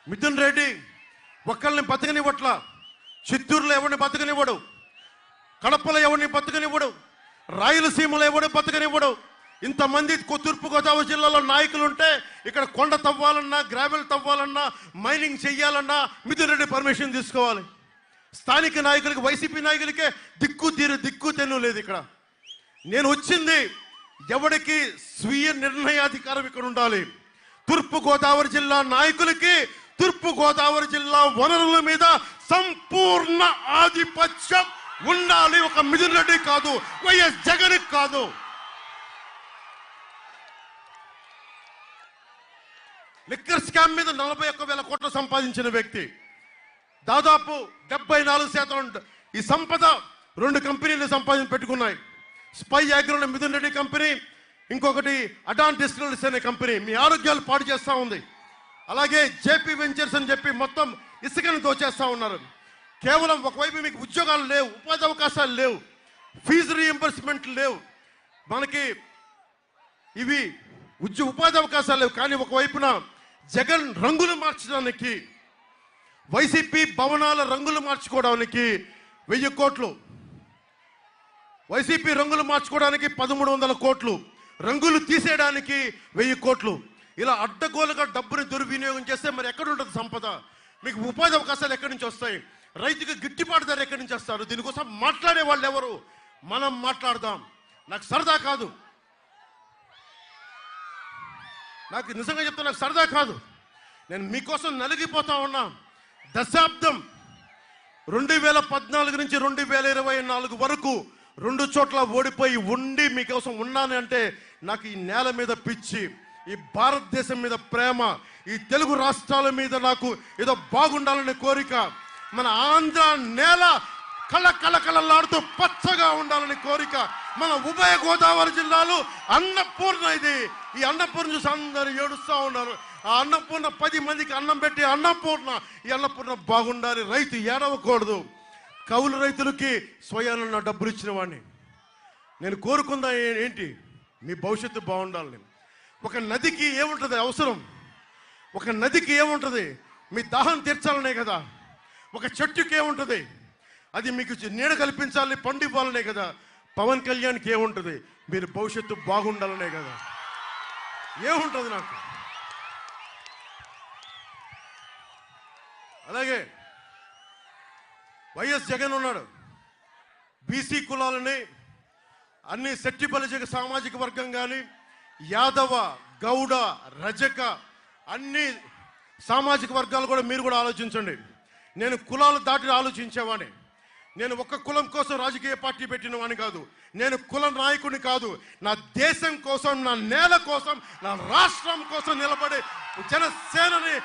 మిథున్ రెడ్డి ఒక్కళ్ళని బతకనివ్వట్ల. చిత్తూరులో ఎవరిని బతకనివ్వడు, కడపలో ఎవరిని బతకనివ్వడు, రాయలసీమలో ఎవడు బతకనివ్వడు. ఇంతమంది తూర్పుగోదావరి జిల్లాలో నాయకులు ఉంటే ఇక్కడ కొండ తవ్వాలన్నా, గ్రావెల్ తవ్వాలన్నా, మైనింగ్ చెయ్యాలన్నా మిథున్ రెడ్డి పర్మిషన్ తీసుకోవాలి. స్థానిక నాయకులకి, వైసీపీ నాయకులకే దిక్కు తెన్ను లేదు. ఇక్కడ నేను వచ్చింది ఎవరికి స్వీయ నిర్ణయాధికారం ఇక్కడ ఉండాలి. తూర్పుగోదావరి జిల్లా నాయకులకి తూర్పుగోదావరి జిల్లా వనరుల మీద సంపూర్ణ ఆధిపత్యం ఉండాలి. ఒక మిథున్ రెడ్డి కాదు, వైఎస్ జగన్ కాదు. లిక్కర్ స్కామ్ మీద 41,000 కోట్లు సంపాదించిన వ్యక్తి, దాదాపు 74% ఈ సంపద 2 కంపెనీలు సంపాదించి పెట్టుకున్నాయి. స్పై అగ్రో మిథున్ రెడ్డి కంపెనీ, ఇంకొకటి అడాన్ డిస్టిలరీస్ అనే కంపెనీ మీ ఆరోగ్యాలు పాడు చేస్తూ ఉంది. అలాగే జేపీ వెంచర్స్ అని చెప్పి మొత్తం ఇసుకను దోచేస్తూ ఉన్నారు. కేవలం ఒకవైపు మీకు ఉద్యోగాలు లేవు, ఉపాధి అవకాశాలు లేవు, ఫీజు రీఎంబర్స్మెంట్ లేవు, మనకి ఇవి ఉపాధి అవకాశాలు లేవు. కానీ ఒకవైపున జగన్ రంగులు మార్చడానికి, వైసీపీ భవనాల రంగులు మార్చుకోవడానికి 1000 కోట్లు, వైసీపీ రంగులు మార్చుకోవడానికి 1300 కోట్లు, రంగులు తీసేయడానికి 1000 కోట్లు, ఇలా అడ్డగోలుగా డబ్బుని దుర్వినియోగం చేస్తే మరి ఎక్కడ ఉంటుంది సంపద? మీకు ఉపాధి అవకాశాలు ఎక్కడి నుంచి వస్తాయి? రైతుకి గిట్టుబాటు ధర ఎక్కడి నుంచి వస్తారు? దీనికోసం మాట్లాడే వాళ్ళు ఎవరు? మనం మాట్లాడదాం. నాకు సరదా కాదు, నాకు నిజంగా చెప్తా, నాకు సరదా కాదు. నేను మీకోసం నలిగిపోతా ఉన్నా. దశాబ్దం 2014 నుంచి 2024 వరకు 2 చోట్ల ఓడిపోయి ఉండి మీకోసం ఉన్నాను అంటే నాకు ఈ నేల మీద పిచ్చి, ఈ భారతదేశం మీద ప్రేమ, ఈ తెలుగు రాష్ట్రాల మీద నాకు ఏదో బాగుండాలనే కోరిక, మన ఆంధ్ర నేల కళకళలాడుతూ పచ్చగా ఉండాలని కోరిక, మన ఉభయ గోదావరి జిల్లాలు అన్నపూర్ణ ఇది. ఈ అన్నపూర్ణ చూసి అందరూ ఏడుస్తూ ఉన్నారు. ఆ అన్నపూర్ణ 10 మందికి అన్నం పెట్టి అన్నపూర్ణ, ఈ అన్నపూర్ణ బాగుండాలి, రైతు ఏడవకూడదు. కౌలు రైతులకి స్వయాన డబ్బులు ఇచ్చిన వాడిని. నేను కోరుకుందా ఏంటి? మీ భవిష్యత్తు బాగుండాలని. ఒక నదికి ఏముంటుంది అవసరం? ఒక నదికి ఏముంటుంది? మీ దాహం తీర్చాలనే కదా. ఒక చెట్టుకి ఏముంటుంది? అది మీకు నీడ కల్పించాలి, పండు ఇవ్వాలనే కదా. పవన్ కళ్యాణ్కి ఏముంటుంది? మీరు భవిష్యత్తు బాగుండాలనే కదా. ఏముంటుంది నాకు? అలాగే వైఎస్ జగన్ ఉన్నాడు. బీసీ కులాలని, అన్ని శెట్టిబలిజ సామాజిక వర్గం కానీ, యాదవ, గౌడ, రజక, అన్ని సామాజిక వర్గాలు కూడా మీరు కూడా ఆలోచించండి. నేను కులాలు దాటి ఆలోచించేవాడిని. నేను ఒక్క కులం కోసం రాజకీయ పార్టీ పెట్టిన వాడిని కాదు. నేను కుల నాయకుడిని కాదు. నా దేశం కోసం, నా నేల కోసం, నా రాష్ట్రం కోసం నిలబడి జనసేనని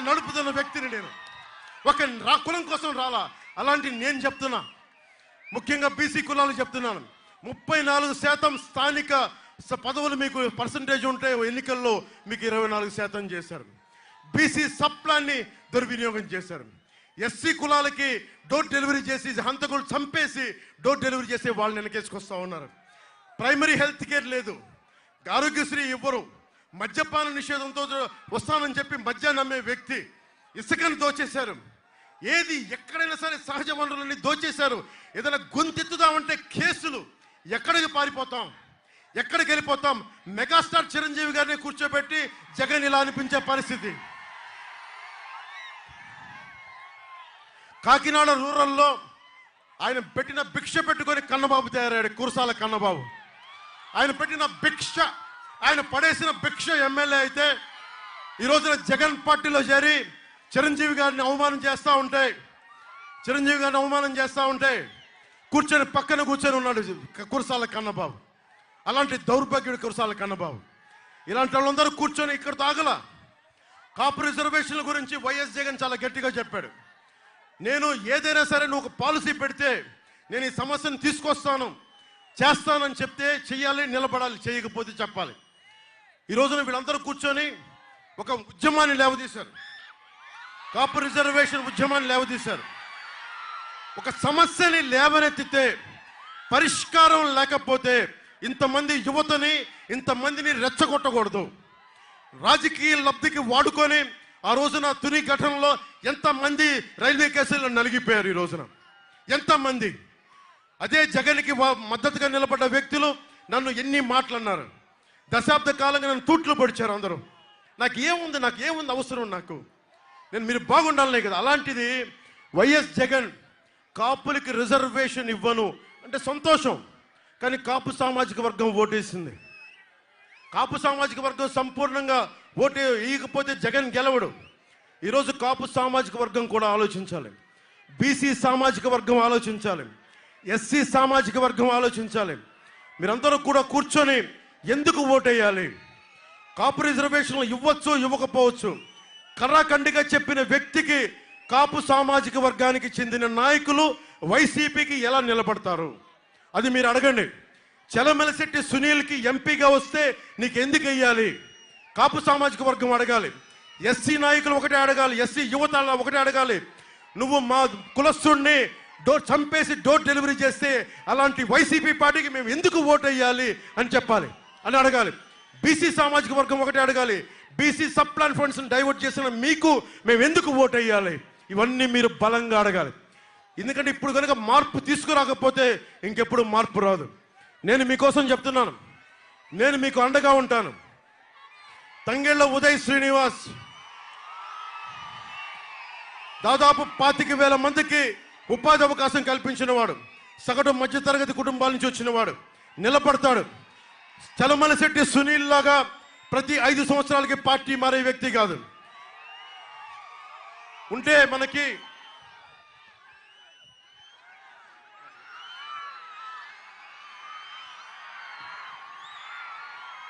నడుపుతున్న వ్యక్తిని నేను. ఒక కులం కోసం రాలా. అలాంటి నేను చెప్తున్నా, ముఖ్యంగా బీసీ కులాలు చెప్తున్నాను. 34% స్థానిక పదవులు మీకు పర్సంటేజ్ ఉంటే ఎన్నికల్లో మీకు 24% చేశారు. బీసీ సబ్ ప్లాన్ని దుర్వినియోగం చేశారు. ఎస్సీ కులాలకి డోర్ డెలివరీ చేసి, హంతకులు చంపేసి డోర్ డెలివరీ చేసి వాళ్ళని వెనకేసుకొస్తా ఉన్నారు. ప్రైమరీ హెల్త్ కేర్ లేదు, ఆరోగ్యశ్రీ ఇవ్వరు, మద్యపాన నిషేధంతో వస్తానని చెప్పి మద్యాన్ని అమ్మే వ్యక్తి, ఇసుకని దోచేశారు. ఏది ఎక్కడైనా సరే సహజ వనరులని దోచేశారు. ఏదైనా గొంతెత్తుదామంటే కేసులు. ఎక్కడికి పారిపోతాం? ఎక్కడికి వెళ్ళిపోతాం? మెగాస్టార్ చిరంజీవి గారిని కూర్చోబెట్టి జగన్ ఇలా అనిపించే పరిస్థితి. కాకినాడ రూరల్లో ఆయన పెట్టిన భిక్ష పెట్టుకొని కన్నబాబు తయారయ్యాడు. కురసాల కన్నబాబు ఆయన పెట్టిన భిక్ష, ఆయన పడేసిన భిక్ష ఎమ్మెల్యే అయితే ఈ రోజున జగన్ పార్టీలో చేరి చిరంజీవి గారిని అవమానం చేస్తూ ఉంటే కూర్చొని పక్కన కూర్చొని ఉన్నాడు కురసాల కన్నబాబు. అలాంటి దౌర్భాగ్యుడు కురసాల కన్నబాబు. ఇలాంటి వాళ్ళందరూ కూర్చొని ఇక్కడ తాగల. కాపు రిజర్వేషన్ల గురించి వైఎస్ జగన్ చాలా గట్టిగా చెప్పాడు. నేను ఏదైనా సరే నువ్వు ఒక పాలసీ పెడితే నేను ఈ సమస్యను తీసుకొస్తాను, చేస్తానని చెప్తే చెయ్యాలి, నిలబడాలి, చేయకపోతే చెప్పాలి. ఈ రోజున వీళ్ళందరూ కూర్చొని ఒక ఉద్యమాన్ని లేవదీశారు. కాపు రిజర్వేషన్ ఉద్యమాన్ని లేవదీశారు. ఒక సమస్యని లేవనెత్తితే పరిష్కారం లేకపోతే ఇంతమంది యువతని, ఇంతమందిని రెచ్చగొట్టకూడదు. రాజకీయ లబ్ధికి వాడుకొని ఆ రోజున తుని ఘటనలో ఎంతమంది రైల్వే కేసుల్లో నలిగిపోయారు. ఈ రోజున ఎంతమంది అదే జగన్కి మద్దతుగా నిలబడ్డ వ్యక్తులు నన్ను ఎన్ని మాటలన్నారు. దశాబ్ద కాలంగా నన్ను తూట్లు పొడిచారు అందరూ. నాకేముంది అవసరం నాకు, మీరు బాగుండాలనే కదా. అలాంటిది వైఎస్ జగన్ కాపులకి రిజర్వేషన్ ఇవ్వను అంటే సంతోషం, కానీ కాపు సామాజిక వర్గం ఓటేసింది. కాపు సామాజిక వర్గం సంపూర్ణంగా ఓటు ఇవ్వకపోతే జగన్ గెలవడు. ఈరోజు కాపు సామాజిక వర్గం కూడా ఆలోచించాలి, బీసీ సామాజిక వర్గం ఆలోచించాలి, ఎస్సీ సామాజిక వర్గం ఆలోచించాలి. మీరందరూ కూడా కూర్చొని ఎందుకు ఓటేయాలి, కాపు రిజర్వేషన్లు ఇవ్వచ్చు ఇవ్వకపోవచ్చు, కర్రాఖండిగా చెప్పిన వ్యక్తికి కాపు సామాజిక వర్గానికి చెందిన నాయకులు వైసీపీకి ఎలా నిలబడతారు అది మీరు అడగండి. చలమలశెట్టి సునీల్కి ఎంపీగా వస్తే నీకు ఎందుకు వెయ్యాలి, కాపు సామాజిక వర్గం అడగాలి. ఎస్సీ నాయకులు ఒకటే అడగాలి, ఎస్సీ యువత ఒకటే అడగాలి. నువ్వు మా కులస్తుడిని చంపేసి డోర్ డెలివరీ చేస్తే అలాంటి వైసీపీ పార్టీకి మేము ఎందుకు ఓటు వేయాలి అని చెప్పాలి అని అడగాలి. బీసీ సామాజిక వర్గం ఒకటే అడగాలి, బీసీ సబ్ ప్లాన్ ఫండ్స్ని డైవర్ట్ చేసిన మీకు మేము ఎందుకు ఓటు వేయాలి. ఇవన్నీ మీరు బలంగా అడగాలి. ఎందుకంటే ఇప్పుడు కనుక మార్పు తీసుకురాకపోతే ఇంకెప్పుడు మార్పు రాదు. నేను మీకోసం చెప్తున్నాను, నేను మీకు అండగా ఉంటాను. తంగెళ్ళ ఉదయ్ శ్రీనివాస్ దాదాపు 25,000 మందికి ఉపాధి అవకాశం కల్పించిన వాడు, సగటు మధ్యతరగతి కుటుంబాల నుంచి వచ్చిన వాడు నిలబడతాడు. చలమలశెట్టి సునీల్ లాగా ప్రతి 5 సంవత్సరాలకి పార్టీ మారే వ్యక్తి కాదు. ఉంటే మనకి